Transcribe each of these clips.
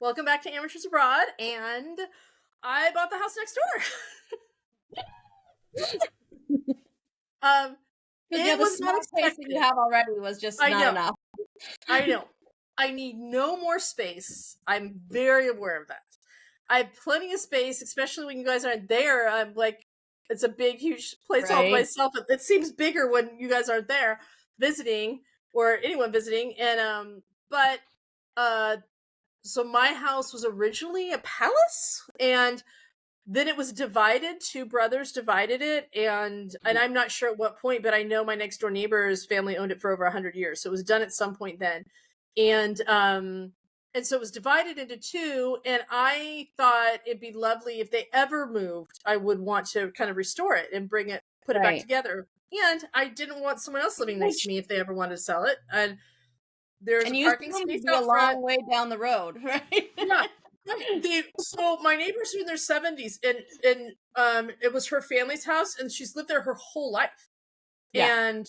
Welcome back to Amateurs Abroad, and I bought the house next door. It the was small not space that expected. you have already was just I not know. enough. I know. I need no more space. I'm very aware of that. I have plenty of space, especially when you guys aren't there. I'm like, it's a big, huge place all to Right. myself. It seems bigger when you guys aren't there visiting or anyone visiting. And but uh, so my house was originally a palace, and then it was divided. Two brothers divided it, and I'm not sure at what point, but I know my next door neighbor's family owned it for over 100 years, so it was done at some point then. And so it was divided into two, and I thought it'd be lovely if they ever moved, I would want to kind of restore it and put it back Right. together. And I didn't want someone else living next to me if they ever wanted to sell it. And there's And a you parking seem to space be a out front. long way down the road, right? Yeah. So my neighbors are in their 70s, and it was her family's house, and she's lived there her whole life. Yeah. And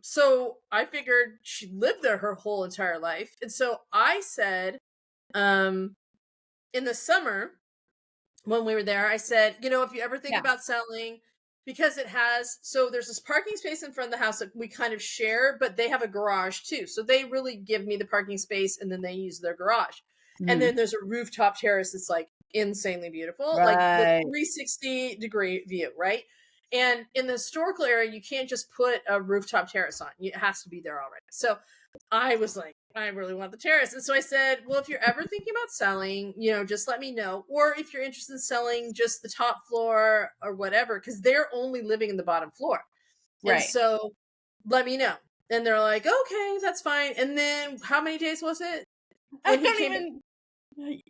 so I figured she lived there her whole entire life. And so I said, um in the summer when we were there, I said, if you ever think Yeah. about selling, because there's this parking space in front of the house that we kind of share, but they have a garage too. So they really give me the parking space, and then they use their garage. And then there's a rooftop terrace that's like insanely beautiful, like the Right. 360-degree view, right? And in the historical area, you can't just put a rooftop terrace on. It has to be there already. So I was like, I really want the terrace. And so I said, well, if you're ever thinking about selling, just let me know. Or if you're interested in selling just the top floor or whatever, because they're only living in the bottom floor. And Right. so let me know. And they're like, okay, that's fine. And then how many days was it? I When he don't came in? even.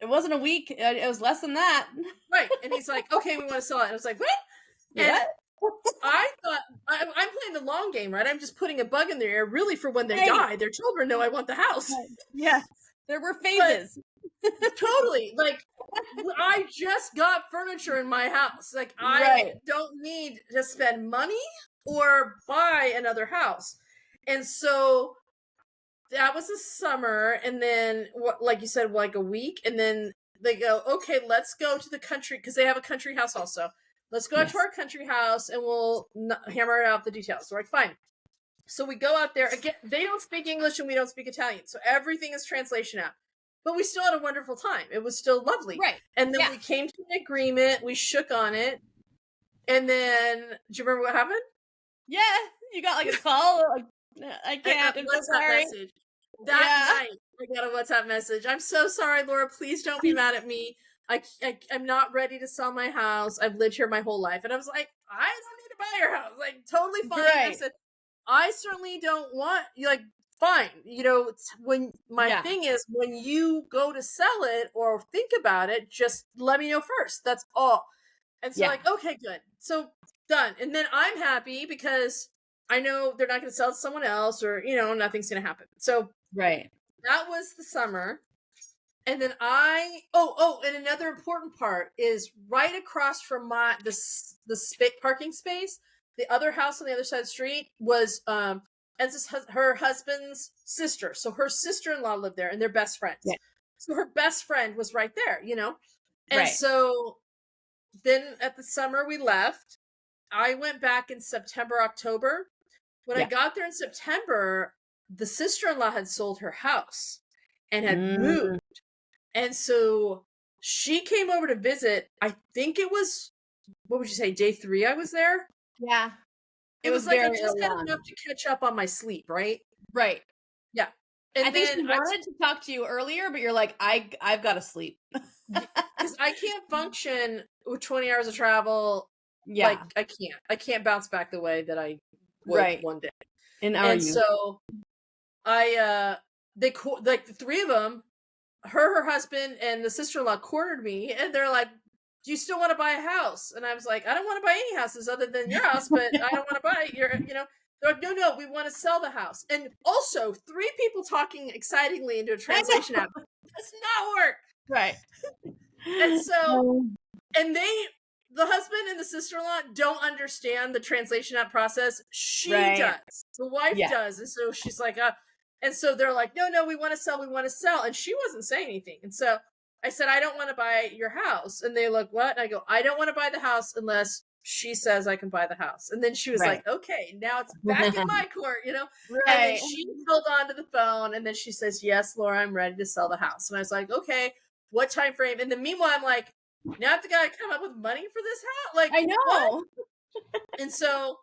It wasn't a week. It was less than that. Right. And he's like, okay, we want to sell it. And I was like, what? And What? I thought, I'm playing the long game, right? I'm just putting a bug in their ear, really, for when they Right. die. Their children know I want the house. Yes. There were phases. Totally. Like, I just got furniture in my house. Like, I Right. don't need to spend money or buy another house. And so that was the summer. And then, like you said, like a week. And then they go, okay, let's go to the country, because they have a country house also. Let's go out to our country house, and we'll hammer out the details. So we're like, fine. So we go out there. Again, they don't speak English and we don't speak Italian. So everything is translation app. But we still had a wonderful time. It was still lovely. Right. And then we came to an agreement. We shook on it. And then, do you remember what happened? Yeah. You got like a call. Like, I can't. I'm so sorry. Message. That night, I got a WhatsApp message. I'm so sorry, Laura. Please don't be mad at me. I'm not ready to sell my house. I've lived here my whole life. And I was like, I don't need to buy your house. Like, totally fine. Right. I said, I certainly don't want, like, fine. When my thing is, when you go to sell it or think about it, just let me know first. That's all. And so like, okay, good. So done. And then I'm happy because I know they're not going to sell it to someone else, or, nothing's going to happen. So right. That was the summer. And then and another important part is right across from the parking space, the other house on the other side of the street was her husband's sister. So her sister-in-law lived there, and they're best friends. Yeah. So her best friend was right there, And so then at the summer we left. I went back in September, October. When I got there in September, the sister-in-law had sold her house and had moved. And so she came over to visit. I think it was, what would you say, day 3 I was there? Yeah. It was like I just had enough to catch up on my sleep, right? Right. Yeah. And I think she wanted to talk to you earlier, but you're like, I've got to sleep. Because I can't function with 20 hours of travel. Yeah. Like, I can't bounce back the way that I would one day. And so they like the 3 of them, her husband, and the sister-in-law cornered me, and they're like, do you still want to buy a house? And I was like, I don't want to buy any houses other than your house, but I don't want to buy your, they're like, no, we want to sell the house. And also 3 people talking excitingly into a translation app does not work. Right. And so, and the husband and the sister-in-law don't understand the translation app process. She does. The wife does. And so she's like, And so they're like, no, we want to sell. And she wasn't saying anything. And so I said, I don't want to buy your house. And they look, what? And I go, I don't want to buy the house unless she says I can buy the house. And then she was like, okay, now it's back in my court, you know? Right. And then she held on to the phone, and then she says, yes, Lorrah, I'm ready to sell the house. And I was like, okay, what time frame? And then meanwhile, I'm like, now I have to gotta come up with money for this house? Like, I know. And so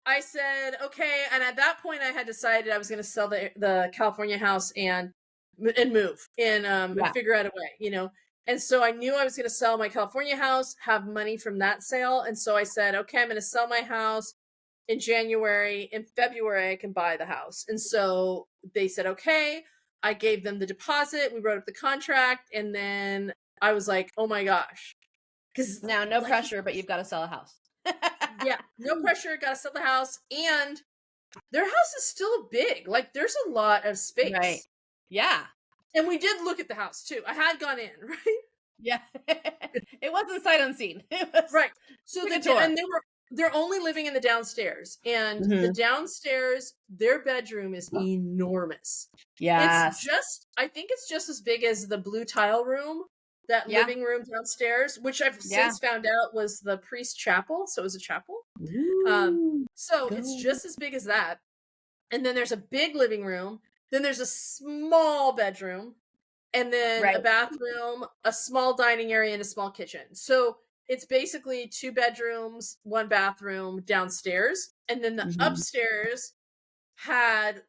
I said, okay. And at that point, I had decided I was going to sell the California house and move and figure out a way, you know? And so I knew I was going to sell my California house, have money from that sale. And so I said, okay, I'm going to sell my house in January. In February, I can buy the house. And so they said, okay. I gave them the deposit. We wrote up the contract. And then I was like, oh my gosh. Because now no pressure, but you've got to sell a house. Yeah, no pressure. Got to sell the house. And their house is still big. Like, there's a lot of space. Right. Yeah. And we did look at the house too. I had gone in, right? Yeah. It wasn't sight unseen. It was right. So they're only living in the downstairs. And the downstairs, their bedroom is enormous. Yeah. I think it's just as big as the blue tile room, that living room downstairs, which I've since found out was the priest chapel. So it was a chapel. It's just as big as that. And then there's a big living room. Then there's a small bedroom, and then a bathroom, a small dining area, and a small kitchen. So it's basically 2 bedrooms, 1 bathroom downstairs. And then the upstairs had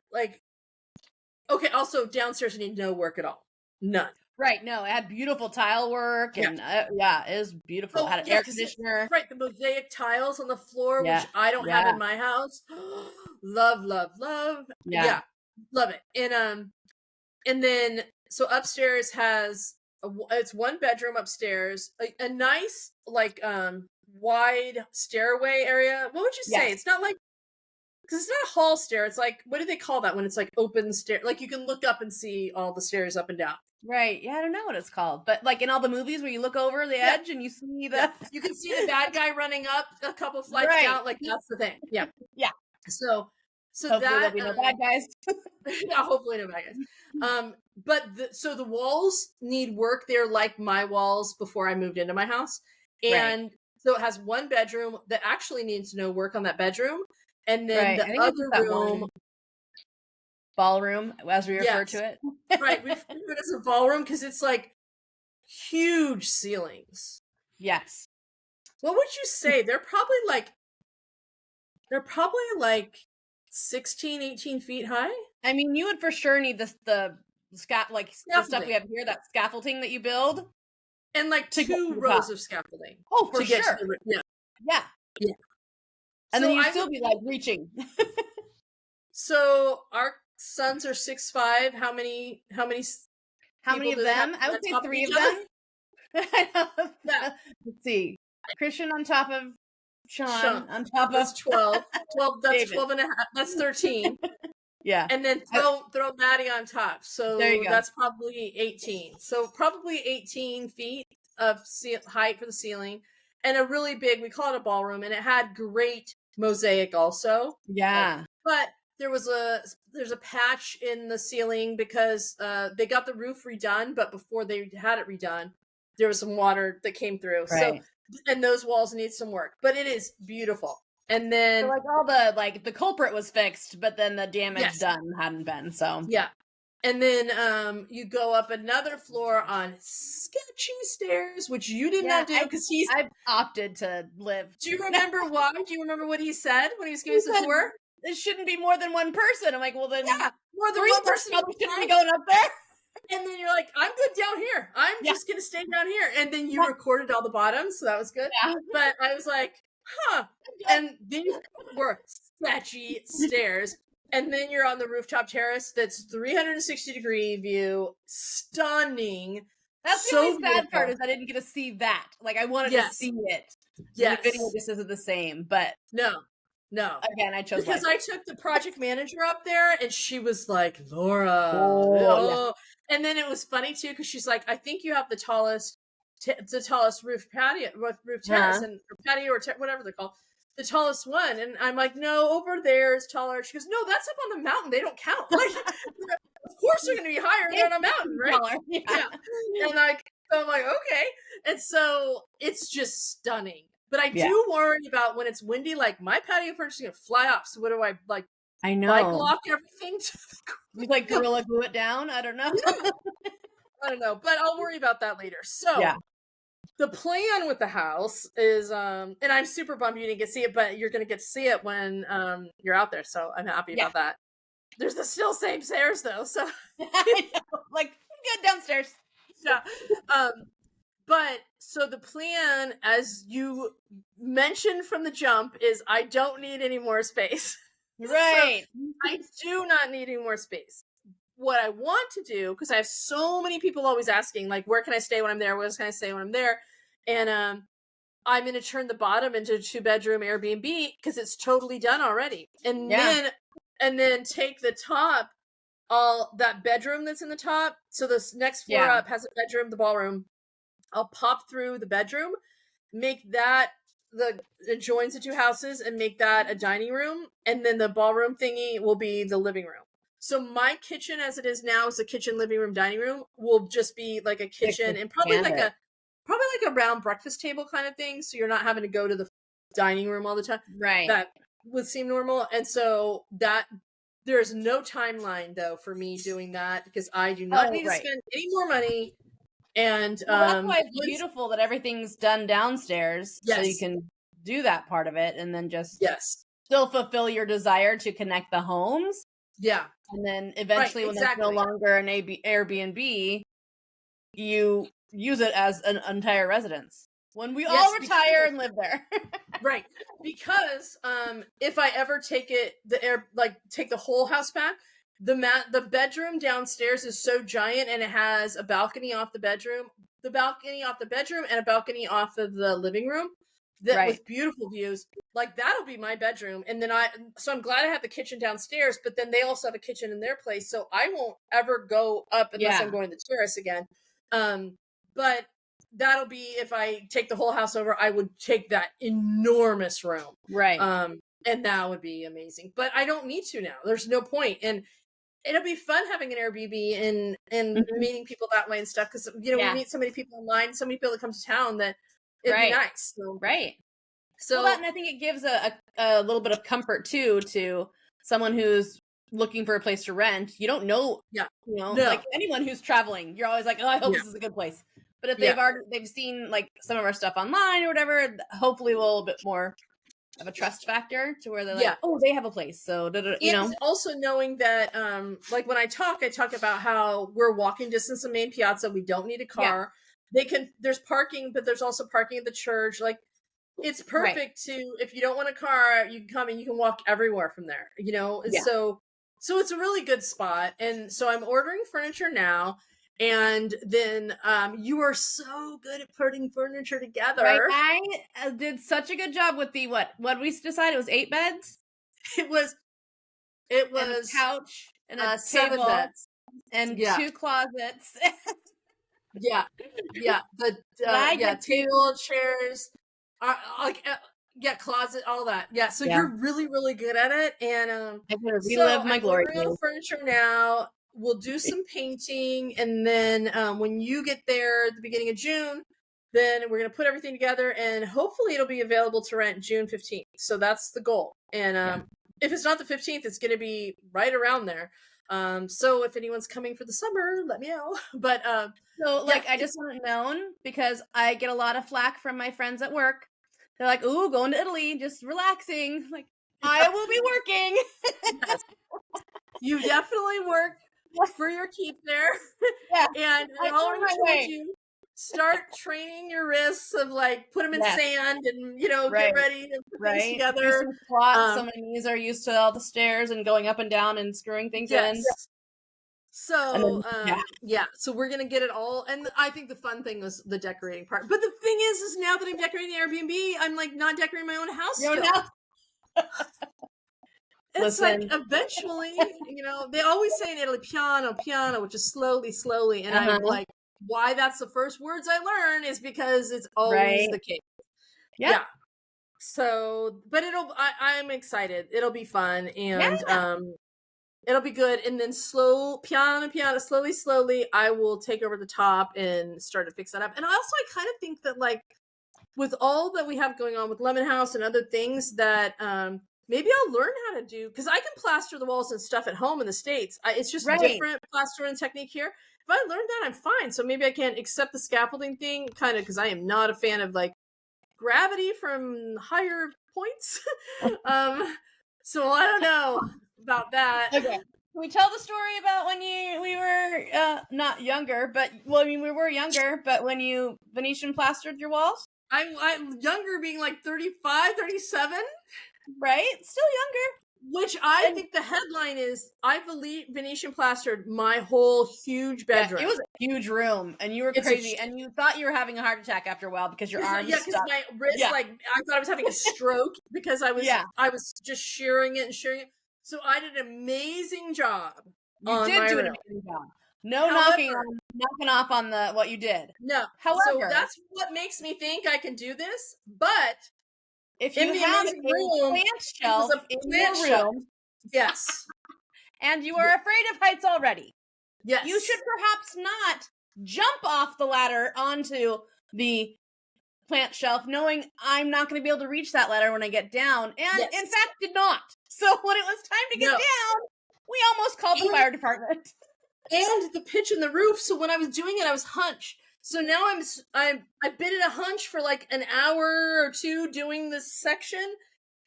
also downstairs needed no work at all. None. Right. No, it had beautiful tile work and it was beautiful. It had an air conditioner. The mosaic tiles on the floor, which I don't have in my house. Love. Yeah. Love it. And then so upstairs has it's 1 bedroom upstairs, a nice wide stairway area. What would you say? It's not because it's not a hall stair. It's like, what do they call that when it's like open stair? Like you can look up and see all the stairs up and down. Right. Yeah, I don't know what it's called. But like in all the movies where you look over the edge and you see you can see the bad guy running up a couple flights down. Like that's the thing. Yeah. Yeah. So hopefully there'll be no bad guys. Yeah, hopefully no bad guys. But the walls need work. They're like my walls before I moved into my house. And so it has 1 bedroom that actually needs no work on that bedroom. And then the other room, ballroom, as we refer to it. Right. We refer to it as a ballroom because it's like huge ceilings. Yes. What would you say? They're probably like 16, 18 feet high. I mean, you would for sure need the stuff we have here, that scaffolding that you build. And like 2 rows of scaffolding. Oh, for sure. Yeah. And then you'd still be like reaching. So our sons are 6'5". How many of them? I would say 3 of them. Let's see. Christian on top of Sean on top of 12. 12, that's David. 12 and a half. That's 13. Yeah. And then throw Maddie on top. So that's probably 18. So probably 18 feet of height for the ceiling. And a really big, we call it a ballroom, and it had great mosaic also. Yeah. But there's a patch in the ceiling because they got the roof redone, but before they had it redone, there was some water that came through. Right. So, and those walls need some work, but it is beautiful. And then all the culprit was fixed, but then the damage done hadn't been. So and then you go up another floor on sketchy stairs, which you did not do because I've opted to live. Do you remember why? Do you remember what he said when he was giving us the tour? It shouldn't be more than 1 person. I'm like, well then, more than 1 person shouldn't be going up there. And then you're like, I'm good down here. I'm just gonna stay down here. And then you recorded all the bottoms, so that was good. Yeah. But I was like, huh. And these were sketchy stairs. And then you're on the rooftop terrace that's 360-degree view, stunning. That's the only sad part is I didn't get to see that. Like I wanted to see it. The video just isn't the same, but no. Again, I chose because I took the project manager up there, and she was like, Lorrah. And then it was funny too because she's like, I think you have the tallest roof terrace and patio or whatever they're called, the tallest one. And I'm like, no, over there is taller. She goes, no, that's up on the mountain. They don't count. Like course they're going to be higher than a mountain, right? Yeah. And like, so I'm like, okay. And so it's just stunning. But I do worry about when it's windy, like my patio furniture is going to fly off. So what do I like? I know. Bike lock everything to You like gorilla glue it down? I don't know. I don't know, but I'll worry about that later. So the plan with the house is, and I'm super bummed you didn't get to see it, but you're going to get to see it when you're out there. So I'm happy about that. There's the still same stairs though. So I know. Like, good downstairs. Yeah. But so the plan, as you mentioned from the jump, is I don't need any more space. Right. So I do not need any more space. What I want to do, because I have so many people always asking, like, where can I stay when I'm there? Where can I stay when I'm there? And I'm going to turn the bottom into a 2-bedroom Airbnb because it's totally done already. And then take the top, all that bedroom that's in the top. So this next floor up has a bedroom, the ballroom. I'll pop through the bedroom, make that it joins the two houses, and make that a dining room, and then the ballroom thingy will be the living room. So my kitchen, as it is now, is a kitchen, living room, dining room. Will just be like a kitchen and probably like a round breakfast table kind of thing. So you're not having to go to the dining room all the time. Right. That would seem normal, and so that. There's no timeline though for me doing that because I do not need to spend any more money. And that's why it's beautiful that everything's done downstairs, so you can do that part of it and then just still fulfill your desire to connect the homes. Yeah. And then eventually when there's no longer an Airbnb, you use it as an entire residence. When we all retire and live there. Right. Because if I ever take take the whole house back, the bedroom downstairs is so giant, and it has a balcony off the bedroom, and a balcony off of the living room with beautiful views. Like that'll be my bedroom. And then so I'm glad I have the kitchen downstairs, but then they also have a kitchen in their place. So I won't ever go up unless I'm going to the terrace again. But that'll be, if I take the whole house over, I would take that enormous room. Right. And that would be amazing. But I don't need to now. There's no point. And it'll be fun having an Airbnb and meeting people that way and stuff. Because, we meet so many people online, so many people that come to town that it'd be nice. So, So, and I think it gives a little bit of comfort too to someone who's looking for a place to rent. You don't know, like anyone who's traveling, you're always like, oh, I hope this is a good place. But if they've seen like some of our stuff online or whatever, hopefully we'll a little bit more of a trust factor to where they're like, oh, they have a place. So, also knowing that, like when I talk about how we're walking distance to main piazza. We don't need a car. There's parking, but there's also parking at the church. Like it's perfect to, if you don't want a car, you can come and you can walk everywhere from there, So it's a really good spot. And so I'm ordering furniture now. And then you are so good at putting furniture together. Right. I did such a good job with the what we decided, it was 8 beds. It was and a couch and a 7 table beds and 2 closets. The table, chairs, closet, all that. So you're really, really good at it. And I'm gonna relive my glory days. Furniture now. We'll do some painting, and then when you get there at the beginning of June, then we're going to put everything together, and hopefully it'll be available to rent June 15th. So that's the goal. And if it's not the 15th, it's going to be right around there. So if anyone's coming for the summer, let me know. But I just want it known, because I get a lot of flack from my friends at work. They're like, "Ooh, going to Italy, just relaxing." Like, I will be working. Yes. You definitely work for your keep there. And I already told you, start training your wrists of like, put them in sand and, get ready to put things together. Do some squats. So my knees are used to all the stairs and going up and down and screwing things in. So, so we're going to get it all. And I think the fun thing was the decorating part. But the thing is now that I'm decorating Airbnb, I'm like not decorating my own house. Your own house. It's like eventually, they always say in Italy, piano, which is slowly. And I'm like, why that's the first words I learn is because it's always the case. Yeah. So, but I'm excited. It'll be fun. And, It'll be good. And then slowly, I will take over the top and start to fix that up. And also, I kind of think that, like, with all that we have going on with Lemon House and other things, that maybe I'll learn how to do, because I can plaster the walls and stuff at home in the States. It's just different plastering technique here. If I learned that, I'm fine. So maybe I can accept the scaffolding thing, kind of, because I am not a fan of, like, gravity from higher points. So I don't know about that. Okay. Can we tell the story about when we were not younger, but well, I mean, we were younger, but when you Venetian plastered your walls? I'm younger, being like 35, 37. Right? Still younger. Which I think the headline is, I believe Venetian plastered my whole huge bedroom. Yeah, it was a huge room, and you were crazy, and you thought you were having a heart attack after a while because your arms. Yeah, because my wrist, like, I thought I was having a stroke because I was just shearing it. So I did an amazing job. You did do an amazing job. No knocking off on what you did. No. However, so that's what makes me think I can do this. But if you have a plant shelf in your room, yes, and you are afraid of heights already, yes, you should perhaps not jump off the ladder onto the plant shelf, knowing I'm not going to be able to reach that ladder when I get down, and in fact did not. So when it was time to get down, we almost called the fire department. And the pitch in the roof. So when I was doing it, I was hunched. So now I've been in a hunch for like an hour or two doing this section,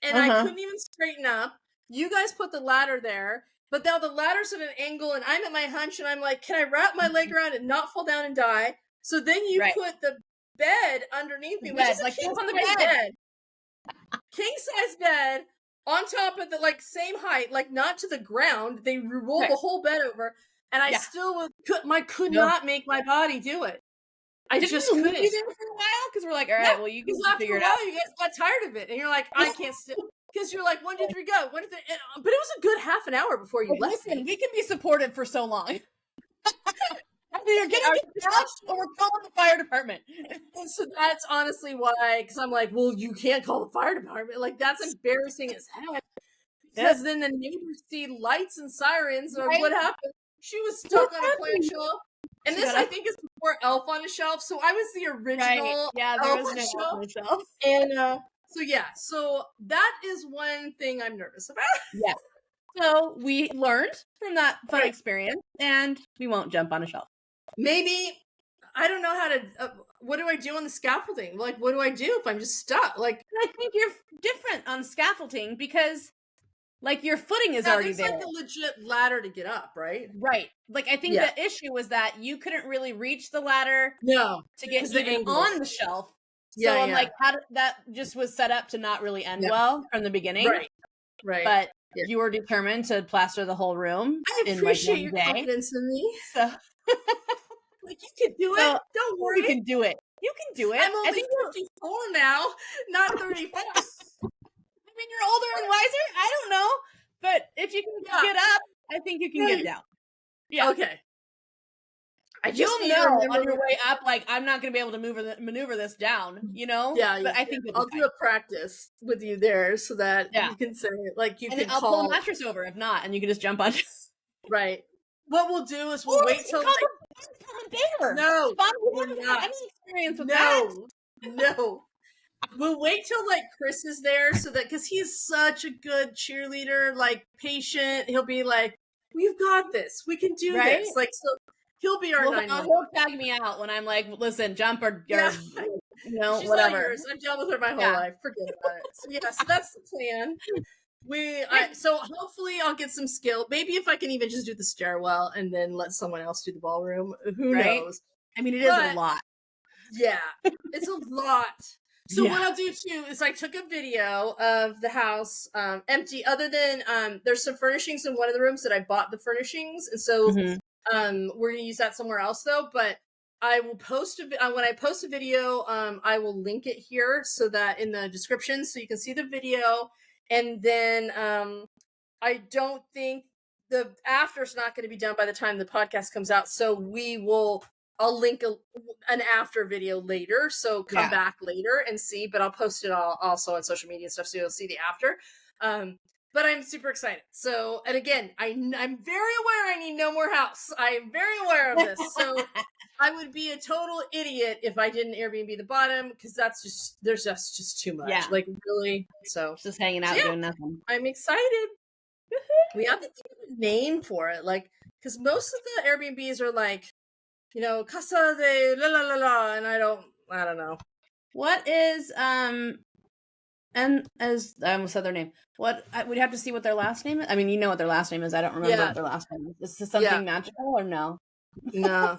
and I couldn't even straighten up. You guys put the ladder there, but now the ladder's at an angle, and I'm at my hunch, and I'm like, can I wrap my leg around and not fall down and die? So then you put the bed underneath me, which is like king size bed. King size bed on top of the, like, same height, like, not to the ground. They rolled the whole bed over, and I still could not make my body do it. I just couldn't. Did you there for a while? Because we're like, all right, well, you can figure it out. You guys got tired of it, and you're like, I can't still. Because you're like, 1, 2, 3, go. 1, 2, 3. But it was a good half an hour before you left. Listen, we can be supported for so long. You're getting down, or we're calling the fire department. And so that's honestly why, because I'm like, well, you can't call the fire department. Like, that's embarrassing as heck. Because then the neighbors see lights and sirens, or what happened? She was stuck on a plant shelf. And this, I think, is before Elf on a Shelf. So I was the original Elf on a Shelf. And so that is one thing I'm nervous about. Yeah. So we learned from that fun experience, and we won't jump on a shelf. Maybe, I don't know how to, what do I do on the scaffolding? Like, what do I do if I'm just stuck? Like, I think you're different on scaffolding because, like, your footing is already there. It's like a legit ladder to get up, right? Right. Like, I think the issue was that you couldn't really reach the ladder to get even on the shelf. So I'm like, that just was set up to not really end well from the beginning. Right. But you were determined to plaster the whole room. I appreciate your confidence in me. So. Like, you can do it. Don't worry. You can do it. You can do it. I'm only 54 now, not 35. I mean, you're older and wiser. I don't know. But if you can get up, I think you can get down. Yeah. Okay. You'll know on your way up, like, I'm not going to be able to maneuver this down, you know? Yeah. But I think I'll do a practice with you there so that you can say, like, you can I'll pull a mattress over if not, and you can just jump on. Right. What we'll do is we'll wait till No, we're not. Any experience with that? No. We'll wait till, like, Chris is there, so that, because he's such a good cheerleader, like, patient. He'll be like, "We've got this. We can do this." Like, so he'll be our 911. He'll tag me out when I'm like, "Listen, jump or you know, she's whatever." Not yours. I've dealt with her my whole life. Forget about it. So so that's the plan. So hopefully I'll get some skill. Maybe if I can even just do the stairwell and then let someone else do the ballroom. Who knows? I mean, it is a lot. Yeah, it's a lot. So what I'll do too is I took a video of the house empty, other than there's some furnishings in one of the rooms that I bought the furnishings, and so we're gonna use that somewhere else though. But I will post when I post a video, I will link it here so that in the description, so you can see the video. And then I don't think the after's not going to be done by the time the podcast comes out. So I'll link an after video later. So come back later and see, but I'll post it also on social media and stuff. So you'll see the after. but I'm super excited. So, and again, I'm very aware I need no more house. I am very aware of this. So I would be a total idiot if I didn't Airbnb the bottom, because there's just too much. Yeah. Like, really. So just hanging out doing nothing. I'm excited. We have to think of a name for it, like, because most of the Airbnbs are like, casa de la la la la, and I don't know. What is and as I almost said their name. What we'd have to see what their last name is. I mean, you know what their last name is. I don't remember what their last name is. Is this something magical or no? No.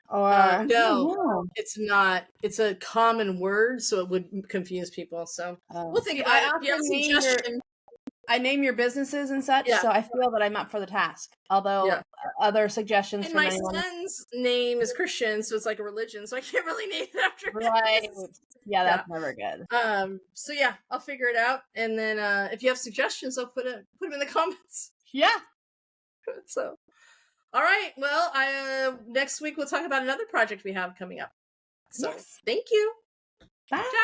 Or no, it's not. It's a common word, so it would confuse people. So we'll think about it. I name your businesses and such, so I feel that I'm up for the task. Although other suggestions and from my anyone. son's name is Christian, so it's like a religion, so I can't really name it after him. Right. Yeah, that's never good. So yeah, I'll figure it out, and then if you have suggestions, I'll put them in the comments. Yeah. So, all right. Well, next week we'll talk about another project we have coming up. So, thank you. Bye.